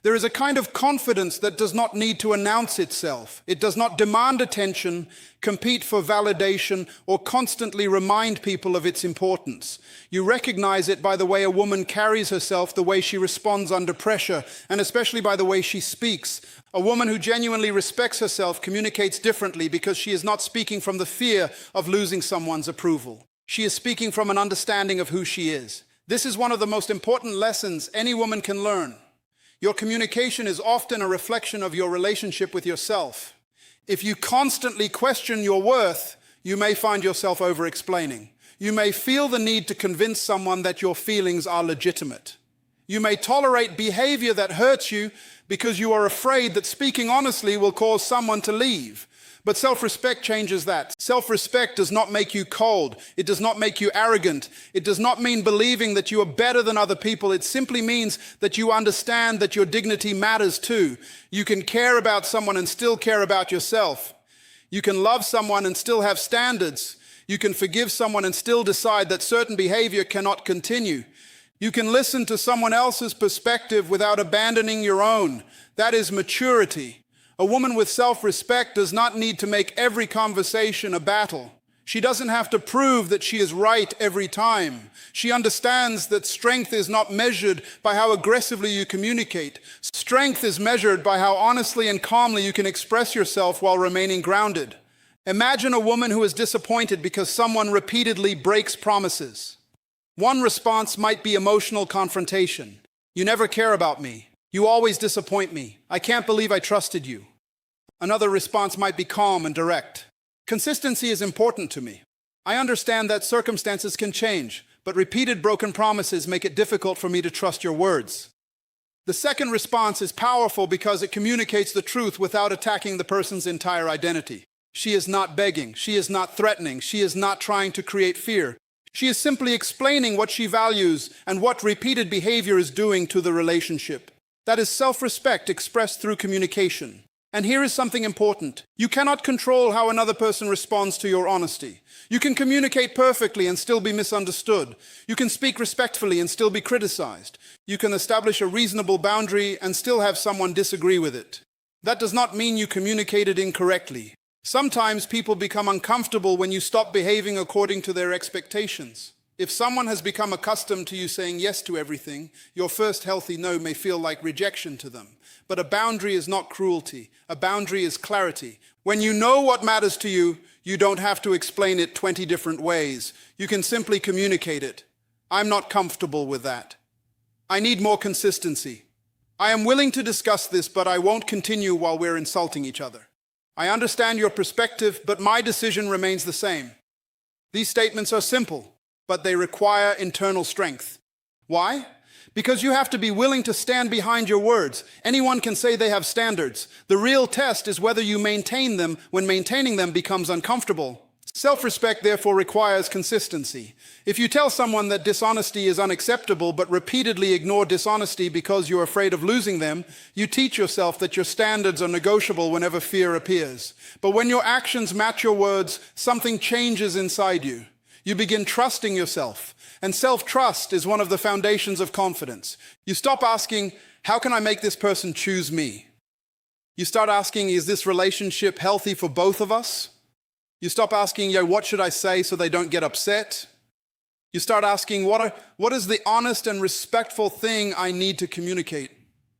There is a kind of confidence that does not need to announce itself. It does not demand attention, compete for validation, or constantly remind people of its importance. You recognize it by the way a woman carries herself, the way she responds under pressure, and especially by the way she speaks. A woman who genuinely respects herself communicates differently because she is not speaking from the fear of losing someone's approval. She is speaking from an understanding of who she is. This is one of the most important lessons any woman can learn. Your communication is often a reflection of your relationship with yourself. If you constantly question your worth, you may find yourself over-explaining. You may feel the need to convince someone that your feelings are legitimate. You may tolerate behavior that hurts you because you are afraid that speaking honestly will cause someone to leave. But self-respect changes that. Self-respect does not make you cold. It does not make you arrogant. It does not mean believing that you are better than other people. It simply means that you understand that your dignity matters too. You can care about someone and still care about yourself. You can love someone and still have standards. You can forgive someone and still decide that certain behavior cannot continue. You can listen to someone else's perspective without abandoning your own. That is maturity. A woman with self-respect does not need to make every conversation a battle. She doesn't have to prove that she is right every time. She understands that strength is not measured by how aggressively you communicate. Strength is measured by how honestly and calmly you can express yourself while remaining grounded. Imagine a woman who is disappointed because someone repeatedly breaks promises. One response might be emotional confrontation. You never care about me. You always disappoint me. I can't believe I trusted you. Another response might be calm and direct. Consistency is important to me. I understand that circumstances can change, but repeated broken promises make it difficult for me to trust your words. The second response is powerful because it communicates the truth without attacking the person's entire identity. She is not begging. She is not threatening. She is not trying to create fear. She is simply explaining what she values and what repeated behavior is doing to the relationship. That is self-respect expressed through communication. And here is something important. You cannot control how another person responds to your honesty. You can communicate perfectly and still be misunderstood. You can speak respectfully and still be criticized. You can establish a reasonable boundary and still have someone disagree with it. That does not mean you communicated incorrectly. Sometimes people become uncomfortable when you stop behaving according to their expectations. If someone has become accustomed to you saying yes to everything, your first healthy no may feel like rejection to them. But a boundary is not cruelty. A boundary is clarity. When you know what matters to you, you don't have to explain it 20 different ways. You can simply communicate it. I'm not comfortable with that. I need more consistency. I am willing to discuss this, but I won't continue while we're insulting each other. I understand your perspective, but my decision remains the same. These statements are simple, but they require internal strength. Why? Because you have to be willing to stand behind your words. Anyone can say they have standards. The real test is whether you maintain them when maintaining them becomes uncomfortable. Self-respect therefore requires consistency. If you tell someone that dishonesty is unacceptable but repeatedly ignore dishonesty because you're afraid of losing them, you teach yourself that your standards are negotiable whenever fear appears. But when your actions match your words, something changes inside you. You begin trusting yourself. And self-trust is one of the foundations of confidence. You stop asking, how can I make this person choose me? You start asking, is this relationship healthy for both of us? You stop asking, what should I say so they don't get upset? You start asking, what is the honest and respectful thing I need to communicate?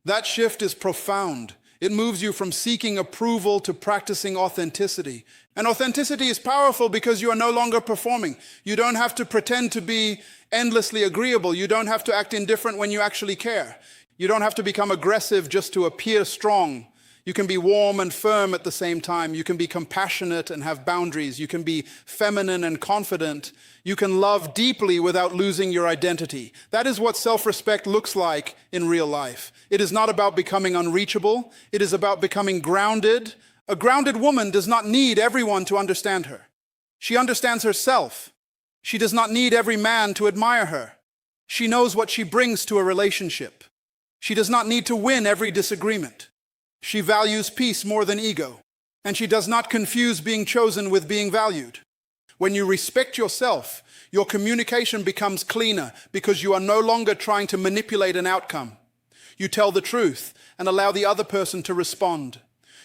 That shift is profound. It moves you from seeking approval to practicing authenticity. And authenticity is powerful because you are no longer performing. You don't have to pretend to be endlessly agreeable. You don't have to act indifferent when you actually care. You don't have to become aggressive just to appear strong. You can be warm and firm at the same time. You can be compassionate and have boundaries. You can be feminine and confident. You can love deeply without losing your identity. That is what self-respect looks like in real life. It is not about becoming unreachable. It is about becoming grounded. A grounded woman does not need everyone to understand her. She understands herself. She does not need every man to admire her. She knows what she brings to a relationship. She does not need to win every disagreement. She values peace more than ego, and she does not confuse being chosen with being valued. When you respect yourself, your communication becomes cleaner because you are no longer trying to manipulate an outcome. You tell the truth, and allow the other person to respond.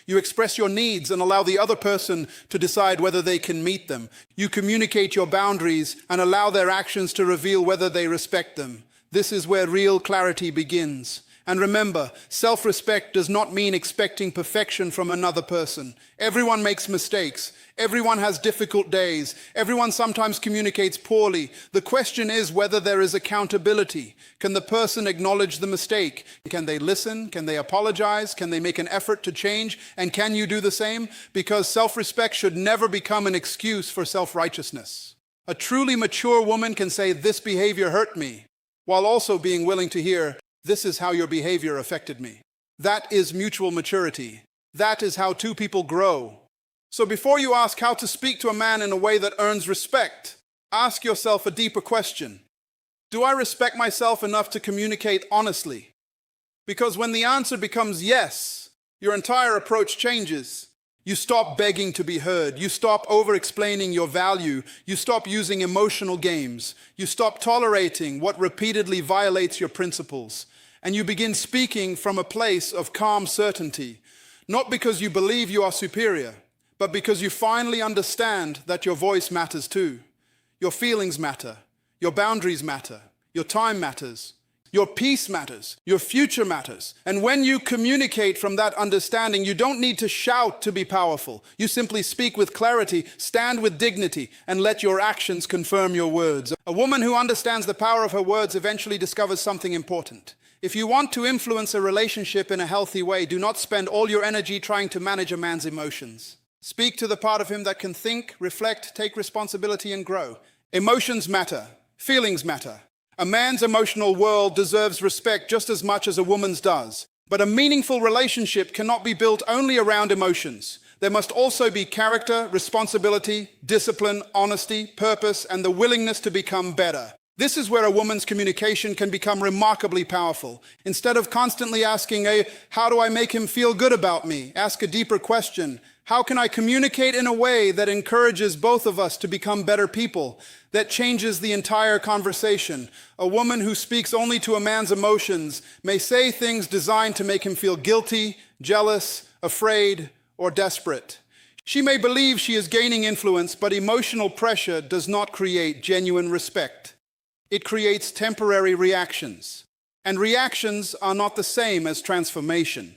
You express your needs and allow the other person to decide whether they can meet them. You communicate your boundaries and allow their actions to reveal whether they respect them. This is where real clarity begins. And remember, self-respect does not mean expecting perfection from another person. Everyone makes mistakes. Everyone has difficult days. Everyone sometimes communicates poorly. The question is whether there is accountability. Can the person acknowledge the mistake? Can they listen? Can they apologize? Can they make an effort to change? And can you do the same? Because self-respect should never become an excuse for self-righteousness. A truly mature woman can say, "This behavior hurt me," while also being willing to hear, "This is how your behavior affected me." That is mutual maturity. That is how two people grow. So before you ask how to speak to a man in a way that earns respect, ask yourself a deeper question. Do I respect myself enough to communicate honestly? Because when the answer becomes yes, your entire approach changes. You stop begging to be heard. You stop over-explaining your value. You stop using emotional games. You stop tolerating what repeatedly violates your principles. And you begin speaking from a place of calm certainty, not because you believe you are superior, but because you finally understand that your voice matters too. Your feelings matter. Your boundaries matter. Your time matters. Your peace matters. Your future matters. And when you communicate from that understanding, you don't need to shout to be powerful. You simply speak with clarity, stand with dignity, and let your actions confirm your words. A woman who understands the power of her words eventually discovers something important. If you want to influence a relationship in a healthy way, do not spend all your energy trying to manage a man's emotions. Speak to the part of him that can think, reflect, take responsibility, and grow. Emotions matter. Feelings matter. A man's emotional world deserves respect just as much as a woman's does. But a meaningful relationship cannot be built only around emotions. There must also be character, responsibility, discipline, honesty, purpose, and the willingness to become better. This is where a woman's communication can become remarkably powerful. Instead of constantly asking, how do I make him feel good about me? Ask a deeper question. How can I communicate in a way that encourages both of us to become better people, that changes the entire conversation? A woman who speaks only to a man's emotions may say things designed to make him feel guilty, jealous, afraid, or desperate. She may believe she is gaining influence, but emotional pressure does not create genuine respect. It creates temporary reactions. And reactions are not the same as transformation.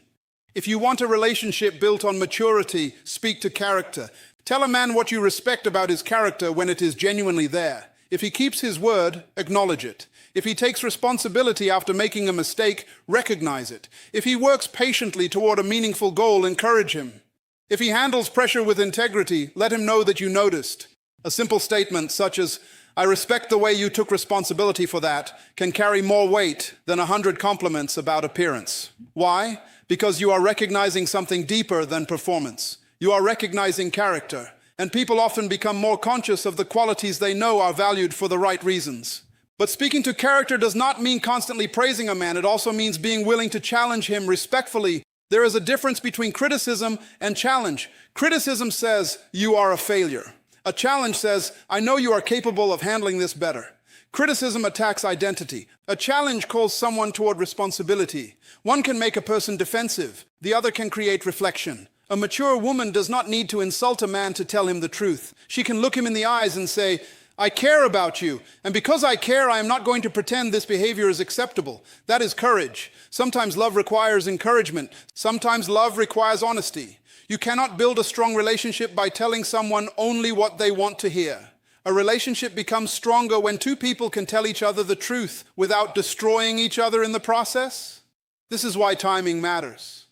If you want a relationship built on maturity, speak to character. Tell a man what you respect about his character when it is genuinely there. If he keeps his word, acknowledge it. If he takes responsibility after making a mistake, recognize it. If he works patiently toward a meaningful goal, encourage him. If he handles pressure with integrity, let him know that you noticed. A simple statement such as, "I respect the way you took responsibility for that," can carry more weight than 100 compliments about appearance. Why? Because you are recognizing something deeper than performance. You are recognizing character, and people often become more conscious of the qualities they know are valued for the right reasons. But speaking to character does not mean constantly praising a man. It also means being willing to challenge him respectfully. There is a difference between criticism and challenge. Criticism says, "You are a failure." A challenge says, "I know you are capable of handling this better." Criticism attacks identity. A challenge calls someone toward responsibility. One can make a person defensive. The other can create reflection. A mature woman does not need to insult a man to tell him the truth. She can look him in the eyes and say, "I care about you, and because I care, I am not going to pretend this behavior is acceptable." That is courage. Sometimes love requires encouragement. Sometimes love requires honesty. You cannot build a strong relationship by telling someone only what they want to hear. A relationship becomes stronger when two people can tell each other the truth without destroying each other in the process. This is why timing matters.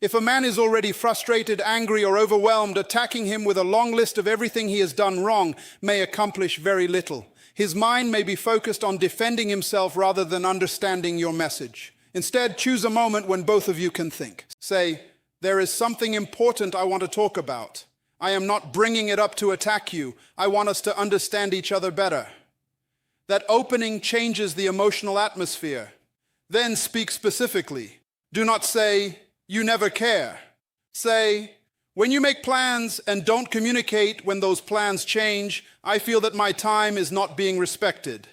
If a man is already frustrated, angry, or overwhelmed, attacking him with a long list of everything he has done wrong may accomplish very little. His mind may be focused on defending himself rather than understanding your message. Instead, choose a moment when both of you can think. Say, "There is something important I want to talk about. I am not bringing it up to attack you. I want us to understand each other better." That opening changes the emotional atmosphere. Then speak specifically. Do not say, "You never care." Say, "When you make plans and don't communicate when those plans change, I feel that my time is not being respected."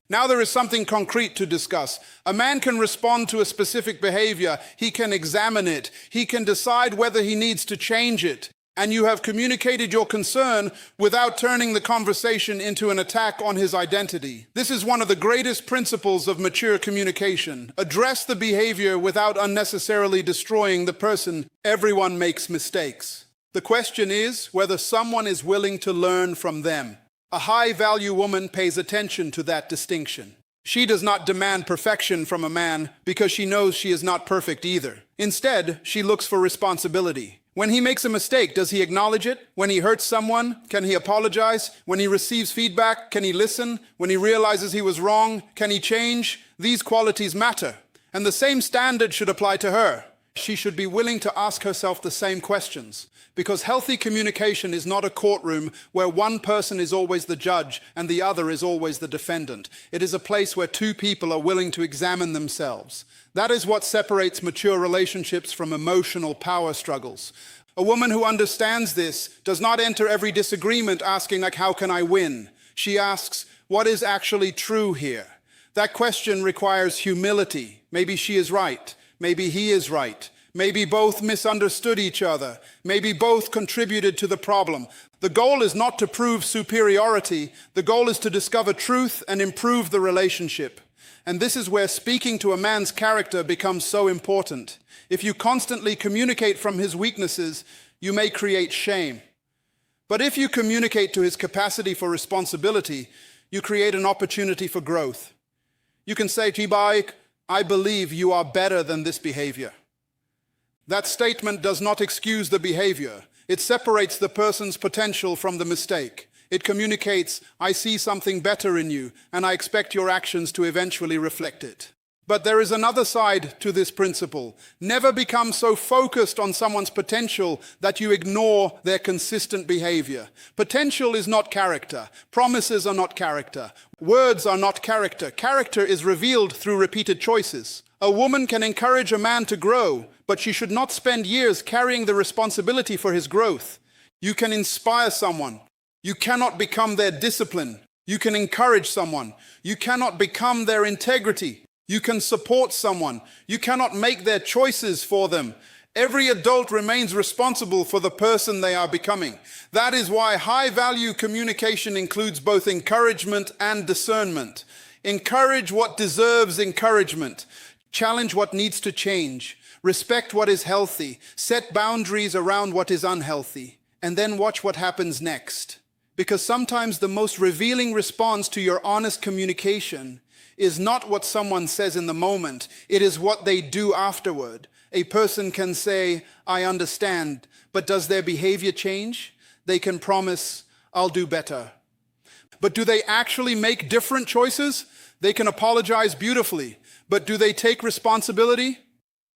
Now there is something concrete to discuss. A man can respond to a specific behavior. He can examine it. He can decide whether he needs to change it. And you have communicated your concern without turning the conversation into an attack on his identity. This is one of the greatest principles of mature communication. Address the behavior without unnecessarily destroying the person. Everyone makes mistakes. The question is whether someone is willing to learn from them. A high-value woman pays attention to that distinction. She does not demand perfection from a man because she knows she is not perfect either. Instead, she looks for responsibility. When he makes a mistake, does he acknowledge it? When he hurts someone, can he apologize? When he receives feedback, can he listen? When he realizes he was wrong, can he change? These qualities matter. And the same standard should apply to her. She should be willing to ask herself the same questions. Because healthy communication is not a courtroom where one person is always the judge and the other is always the defendant. It is a place where two people are willing to examine themselves. That is what separates mature relationships from emotional power struggles. A woman who understands this does not enter every disagreement asking, like, how can I win? She asks, what is actually true here? That question requires humility. Maybe she is right. Maybe he is right. Maybe both misunderstood each other. Maybe both contributed to the problem. The goal is not to prove superiority. The goal is to discover truth and improve the relationship. And this is where speaking to a man's character becomes so important. If you constantly communicate from his weaknesses, you may create shame. But if you communicate to his capacity for responsibility, you create an opportunity for growth. You can say, Jibaik, I believe you are better than this behavior. That statement does not excuse the behavior. It separates the person's potential from the mistake. It communicates, I see something better in you, and I expect your actions to eventually reflect it. But there is another side to this principle. Never become so focused on someone's potential that you ignore their consistent behavior. Potential is not character. Promises are not character. Words are not character. Character is revealed through repeated choices. A woman can encourage a man to grow, but she should not spend years carrying the responsibility for his growth. You can inspire someone. You cannot become their discipline. You can encourage someone. You cannot become their integrity. You can support someone. You cannot make their choices for them. Every adult remains responsible for the person they are becoming. That is why high-value communication includes both encouragement and discernment. Encourage what deserves encouragement. Challenge what needs to change. Respect what is healthy. Set boundaries around what is unhealthy. And then watch what happens next. Because sometimes the most revealing response to your honest communication is not what someone says in the moment. It is what they do afterward. A person can say, I understand, but does their behavior change? They can promise, I'll do better. But do they actually make different choices? They can apologize beautifully. But do they take responsibility?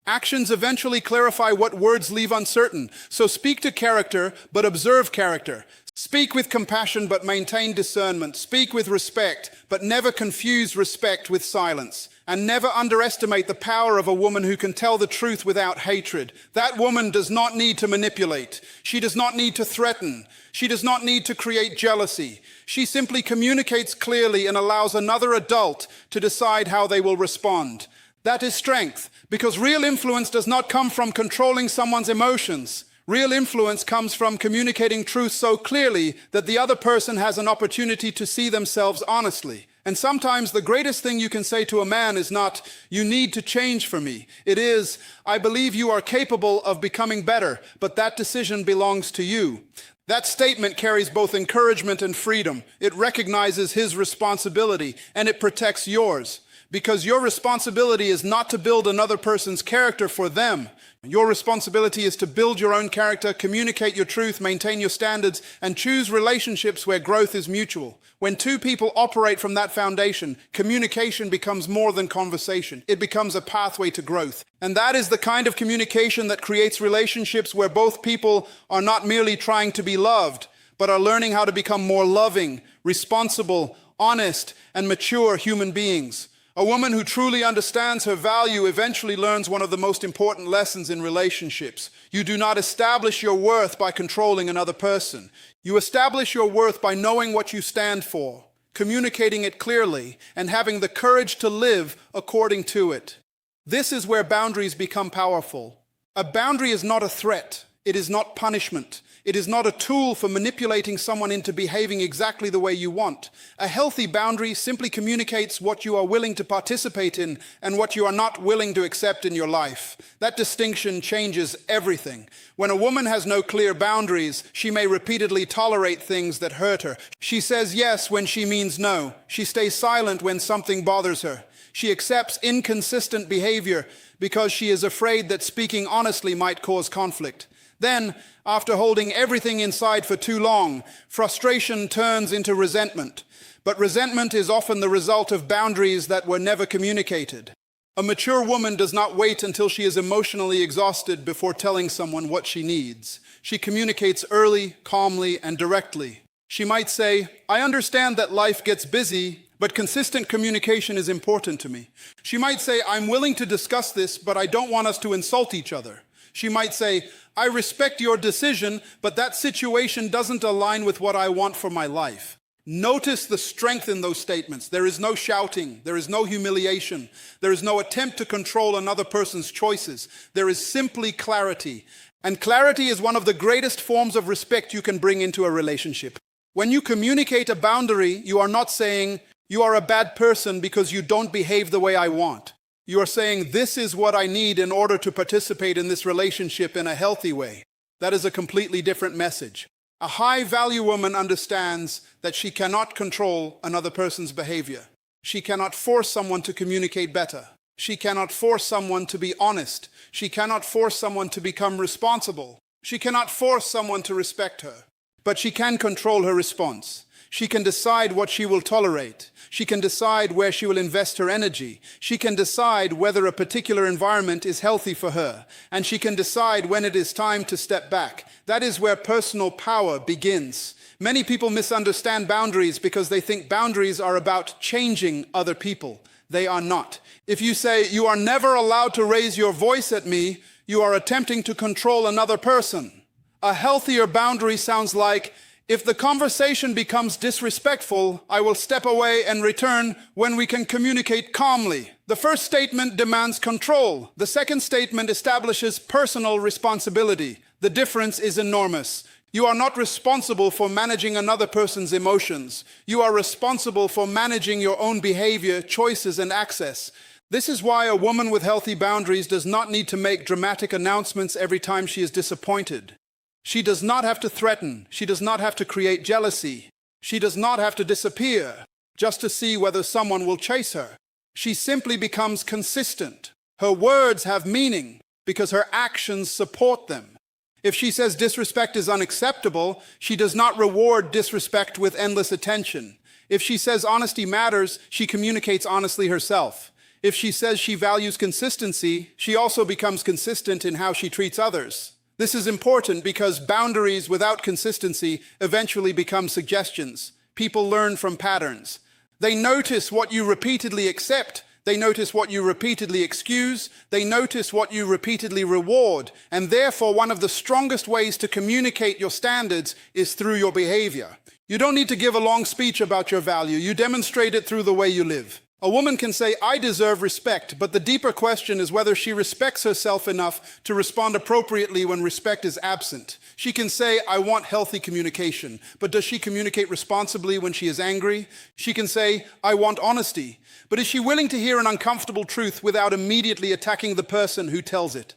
Actions eventually clarify what words leave uncertain. So speak to character, but observe character. Speak with compassion, but maintain discernment. Speak with respect, but never confuse respect with silence. And never underestimate the power of a woman who can tell the truth without hatred. That woman does not need to manipulate. She does not need to threaten. She does not need to create jealousy. She simply communicates clearly and allows another adult to decide how they will respond. That is strength, because real influence does not come from controlling someone's emotions. Real influence comes from communicating truth so clearly that the other person has an opportunity to see themselves honestly. And sometimes the greatest thing you can say to a man is not, you need to change for me. It is, I believe you are capable of becoming better, but that decision belongs to you. That statement carries both encouragement and freedom. It recognizes his responsibility and it protects yours. Because your responsibility is not to build another person's character for them. Your responsibility is to build your own character, communicate your truth, maintain your standards, and choose relationships where growth is mutual. When two people operate from that foundation, communication becomes more than conversation. It becomes a pathway to growth. And that is the kind of communication that creates relationships where both people are not merely trying to be loved, but are learning how to become more loving, responsible, honest, and mature human beings. A woman who truly understands her value eventually learns one of the most important lessons in relationships. You do not establish your worth by controlling another person. You establish your worth by knowing what you stand for. communicating it clearly, and having the courage to live according to it. This is where boundaries become powerful. A boundary is not a threat. It is not punishment. It is not a tool for manipulating someone into behaving exactly the way you want. A healthy boundary simply communicates what you are willing to participate in and what you are not willing to accept in your life. That distinction changes everything. When a woman has no clear boundaries, she may repeatedly tolerate things that hurt her. She says yes when she means no. She stays silent when something bothers her. She accepts inconsistent behavior because she is afraid that speaking honestly might cause conflict. Then, after holding everything inside for too long, frustration turns into resentment. But resentment is often the result of boundaries that were never communicated. A mature woman does not wait until she is emotionally exhausted before telling someone what she needs. She communicates early, calmly, and directly. She might say, "I understand that life gets busy, but consistent communication is important to me." She might say, "I'm willing to discuss this, but I don't want us to insult each other." She might say, "I respect your decision, but that situation doesn't align with what I want for my life." Notice the strength in those statements. There is no shouting. There is no humiliation. There is no attempt to control another person's choices. There is simply clarity. And clarity is one of the greatest forms of respect you can bring into a relationship. When you communicate a boundary, you are not saying, "You are a bad person because you don't behave the way I want." You are saying, "This is what I need in order to participate in this relationship in a healthy way." That is a completely different message. A high-value woman understands that she cannot control another person's behavior. She cannot force someone to communicate better. She cannot force someone to be honest. She cannot force someone to become responsible. She cannot force someone to respect her. But she can control her response. She can decide what she will tolerate. She can decide where she will invest her energy. She can decide whether a particular environment is healthy for her. And she can decide when it is time to step back. That is where personal power begins. Many people misunderstand boundaries because they think boundaries are about changing other people. They are not. If you say, "You are never allowed to raise your voice at me," you are attempting to control another person. A healthier boundary sounds like, "If the conversation becomes disrespectful, I will step away and return when we can communicate calmly." The first statement demands control. The second statement establishes personal responsibility. The difference is enormous. You are not responsible for managing another person's emotions. You are responsible for managing your own behavior, choices, and access. This is why a woman with healthy boundaries does not need to make dramatic announcements every time she is disappointed. She does not have to threaten. She does not have to create jealousy. She does not have to disappear just to see whether someone will chase her. She simply becomes consistent. Her words have meaning because her actions support them. If she says disrespect is unacceptable, she does not reward disrespect with endless attention. If she says honesty matters, she communicates honestly herself. If she says she values consistency, she also becomes consistent in how she treats others. This is important because boundaries without consistency eventually become suggestions. People learn from patterns. They notice what you repeatedly accept. They notice what you repeatedly excuse. They notice what you repeatedly reward. And therefore, one of the strongest ways to communicate your standards is through your behavior. You don't need to give a long speech about your value. You demonstrate it through the way you live. A woman can say, "I deserve respect," but the deeper question is whether she respects herself enough to respond appropriately when respect is absent. She can say, "I want healthy communication," but does she communicate responsibly when she is angry? She can say, "I want honesty," but is she willing to hear an uncomfortable truth without immediately attacking the person who tells it?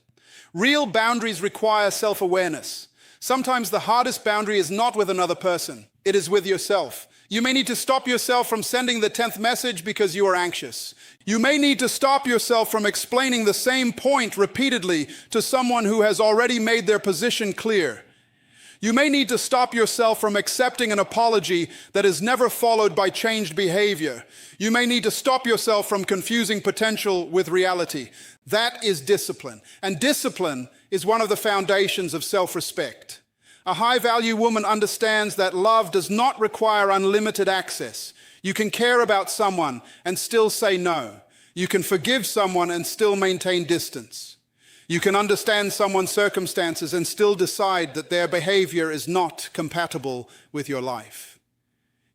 Real boundaries require self-awareness. Sometimes the hardest boundary is not with another person. It is with yourself. You may need to stop yourself from sending the 10th message because you are anxious. You may need to stop yourself from explaining the same point repeatedly to someone who has already made their position clear. You may need to stop yourself from accepting an apology that is never followed by changed behavior. You may need to stop yourself from confusing potential with reality. That is discipline. And discipline is one of the foundations of self-respect. A high-value woman understands that love does not require unlimited access. You can care about someone and still say no. You can forgive someone and still maintain distance. You can understand someone's circumstances and still decide that their behavior is not compatible with your life.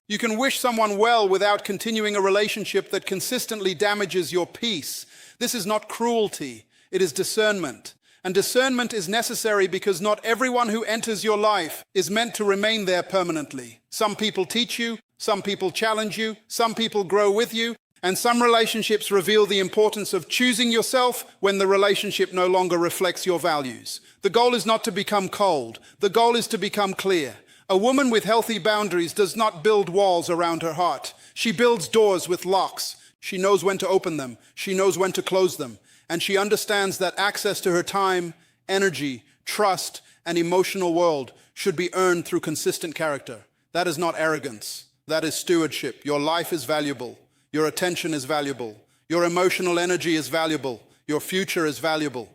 You can wish someone well without continuing a relationship that consistently damages your peace. This is not cruelty, it is discernment. And discernment is necessary because not everyone who enters your life is meant to remain there permanently. Some people teach you, some people challenge you, some people grow with you, and some relationships reveal the importance of choosing yourself when the relationship no longer reflects your values. The goal is not to become cold. The goal is to become clear. A woman with healthy boundaries does not build walls around her heart. She builds doors with locks. She knows when to open them. She knows when to close them. And she understands that access to her time, energy, trust, and emotional world should be earned through consistent character. That is not arrogance. That is stewardship. Your life is valuable. Your attention is valuable. Your emotional energy is valuable. Your future is valuable.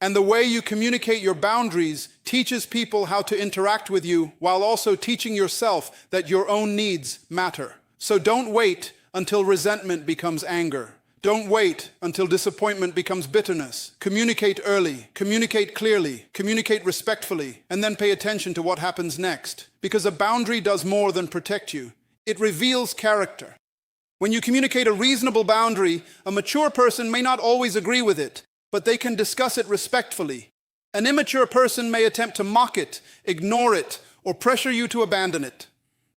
And the way you communicate your boundaries teaches people how to interact with you while also teaching yourself that your own needs matter. So don't wait until resentment becomes anger. Don't wait until disappointment becomes bitterness. Communicate early, communicate clearly, communicate respectfully, and then pay attention to what happens next. Because a boundary does more than protect you. It reveals character. When you communicate a reasonable boundary, a mature person may not always agree with it, but they can discuss it respectfully. An immature person may attempt to mock it, ignore it, or pressure you to abandon it.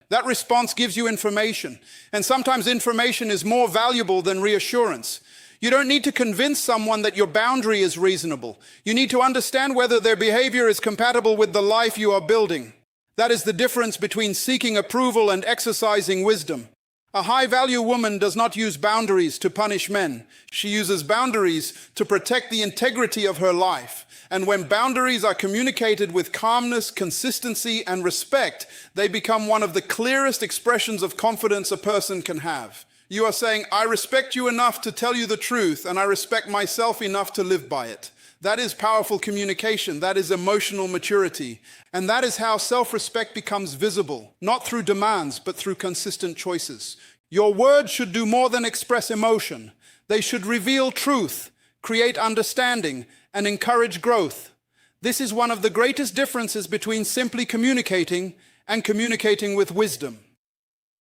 That response gives you information, and sometimes information is more valuable than reassurance. You don't need to convince someone that your boundary is reasonable. You need to understand whether their behavior is compatible with the life you are building. That is the difference between seeking approval and exercising wisdom. A high-value woman does not use boundaries to punish men. She uses boundaries to protect the integrity of her life. And when boundaries are communicated with calmness, consistency, and respect, they become one of the clearest expressions of confidence a person can have. You are saying, I respect you enough to tell you the truth, and I respect myself enough to live by it. That is powerful communication. That is emotional maturity. And that is how self-respect becomes visible, not through demands, but through consistent choices. Your words should do more than express emotion. They should reveal truth, create understanding, and encourage growth. This is one of the greatest differences between simply communicating and communicating with wisdom.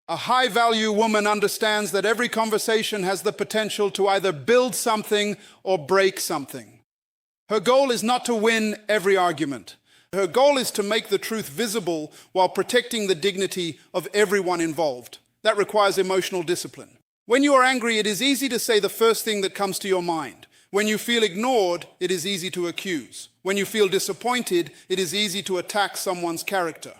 A high-value woman understands that every conversation has the potential to either build something or break something. Her goal is not to win every argument. Her goal is to make the truth visible while protecting the dignity of everyone involved. That requires emotional discipline. When you are angry, it is easy to say the first thing that comes to your mind. When you feel ignored, it is easy to accuse. When you feel disappointed, it is easy to attack someone's character.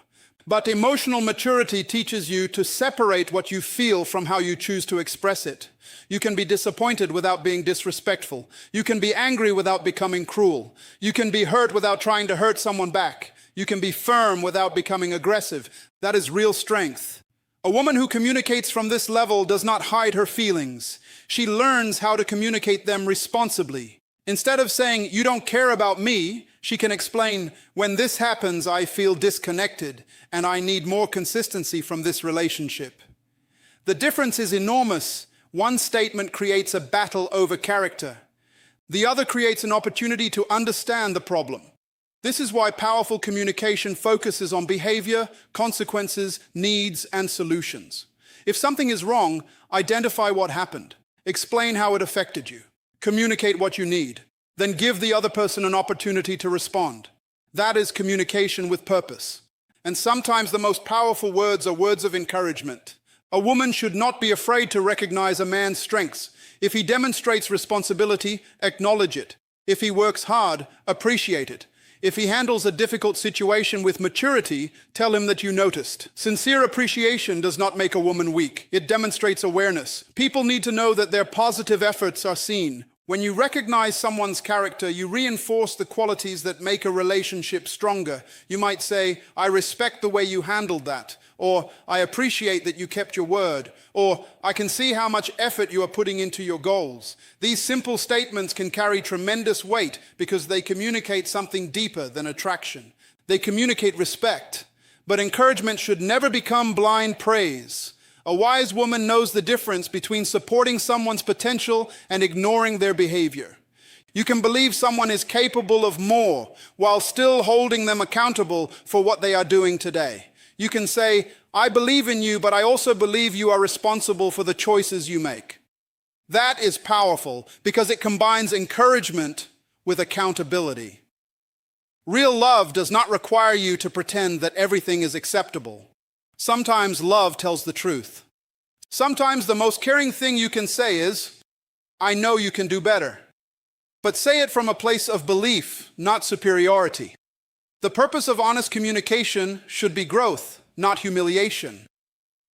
But emotional maturity teaches you to separate what you feel from how you choose to express it. You can be disappointed without being disrespectful. You can be angry without becoming cruel. You can be hurt without trying to hurt someone back. You can be firm without becoming aggressive. That is real strength. A woman who communicates from this level does not hide her feelings. She learns how to communicate them responsibly. Instead of saying, you don't care about me, she can explain, when this happens, I feel disconnected, and I need more consistency from this relationship. The difference is enormous. One statement creates a battle over character. The other creates an opportunity to understand the problem. This is why powerful communication focuses on behavior, consequences, needs, and solutions. If something is wrong, identify what happened. Explain how it affected you. Communicate what you need. Then give the other person an opportunity to respond. That is communication with purpose. And sometimes the most powerful words are words of encouragement. A woman should not be afraid to recognize a man's strengths. If he demonstrates responsibility, acknowledge it. If he works hard, appreciate it. If he handles a difficult situation with maturity, tell him that you noticed. Sincere appreciation does not make a woman weak. It demonstrates awareness. People need to know that their positive efforts are seen. When you recognize someone's character, you reinforce the qualities that make a relationship stronger. You might say, I respect the way you handled that. Or, I appreciate that you kept your word. Or, I can see how much effort you are putting into your goals. These simple statements can carry tremendous weight because they communicate something deeper than attraction. They communicate respect. But encouragement should never become blind praise. A wise woman knows the difference between supporting someone's potential and ignoring their behavior. You can believe someone is capable of more while still holding them accountable for what they are doing today. You can say, I believe in you, but I also believe you are responsible for the choices you make. That is powerful because it combines encouragement with accountability. Real love does not require you to pretend that everything is acceptable. Sometimes love tells the truth. Sometimes the most caring thing you can say is, I know you can do better. But say it from a place of belief, not superiority. The purpose of honest communication should be growth, not humiliation.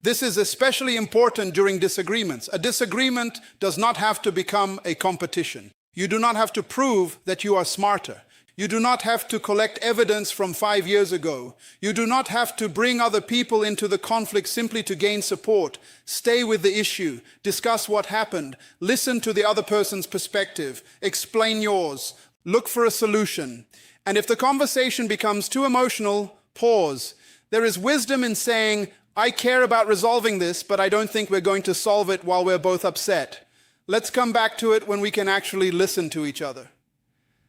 This is especially important during disagreements. A disagreement does not have to become a competition. You do not have to prove that you are smarter. You do not have to collect evidence from 5 years ago. You do not have to bring other people into the conflict simply to gain support. Stay with the issue. Discuss what happened. Listen to the other person's perspective. Explain yours. Look for a solution. And if the conversation becomes too emotional, pause. There is wisdom in saying, I care about resolving this, but I don't think we're going to solve it while we're both upset. Let's come back to it when we can actually listen to each other.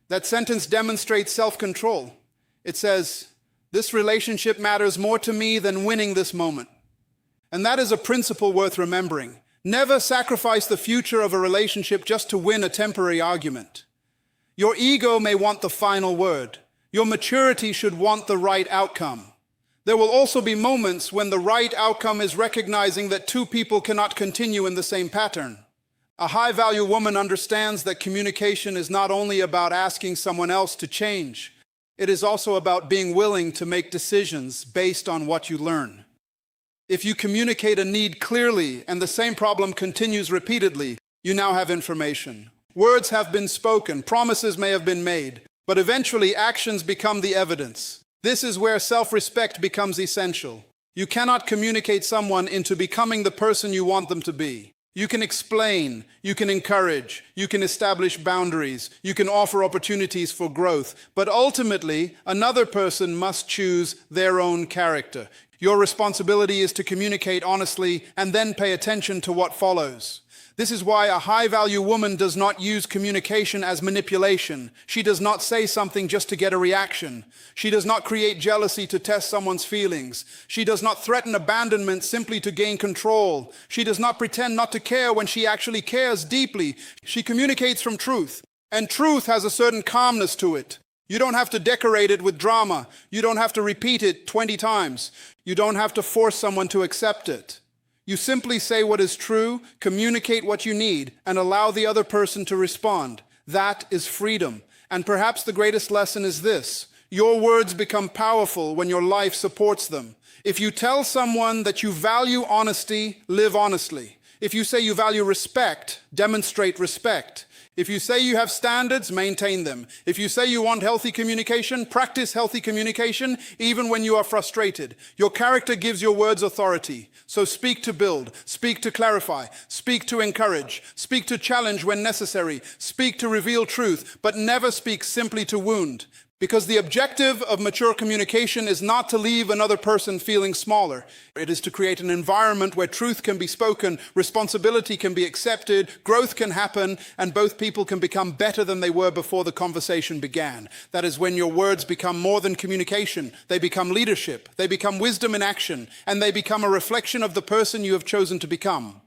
That sentence demonstrates self-control. It says, this relationship matters more to me than winning this moment. And that is a principle worth remembering. Never sacrifice the future of a relationship just to win a temporary argument. Your ego may want the final word. Your maturity should want the right outcome. There will also be moments when the right outcome is recognizing that two people cannot continue in the same pattern. A high-value woman understands that communication is not only about asking someone else to change, it is also about being willing to make decisions based on what you learn. If you communicate a need clearly and the same problem continues repeatedly, you now have information. Words have been spoken, promises may have been made, but eventually actions become the evidence. This is where self-respect becomes essential. You cannot communicate someone into becoming the person you want them to be. You can explain, you can encourage, you can establish boundaries, you can offer opportunities for growth, but ultimately, another person must choose their own character. Your responsibility is to communicate honestly and then pay attention to what follows. This is why a high-value woman does not use communication as manipulation. She does not say something just to get a reaction. She does not create jealousy to test someone's feelings. She does not threaten abandonment simply to gain control. She does not pretend not to care when she actually cares deeply. She communicates from truth, and truth has a certain calmness to it. You don't have to decorate it with drama. You don't have to repeat it 20 times. You don't have to force someone to accept it. You simply say what is true, communicate what you need, and allow the other person to respond. That is freedom. And perhaps the greatest lesson is this: your words become powerful when your life supports them. If you tell someone that you value honesty, live honestly. If you say you value respect, demonstrate respect. If you say you have standards, maintain them. If you say you want healthy communication, practice healthy communication, even when you are frustrated. Your character gives your words authority. So speak to build, speak to clarify, speak to encourage, speak to challenge when necessary, speak to reveal truth, but never speak simply to wound. Because the objective of mature communication is not to leave another person feeling smaller. It is to create an environment where truth can be spoken, responsibility can be accepted, growth can happen, and both people can become better than they were before the conversation began. That is when your words become more than communication. They become leadership, they become wisdom in action, and they become a reflection of the person you have chosen to become.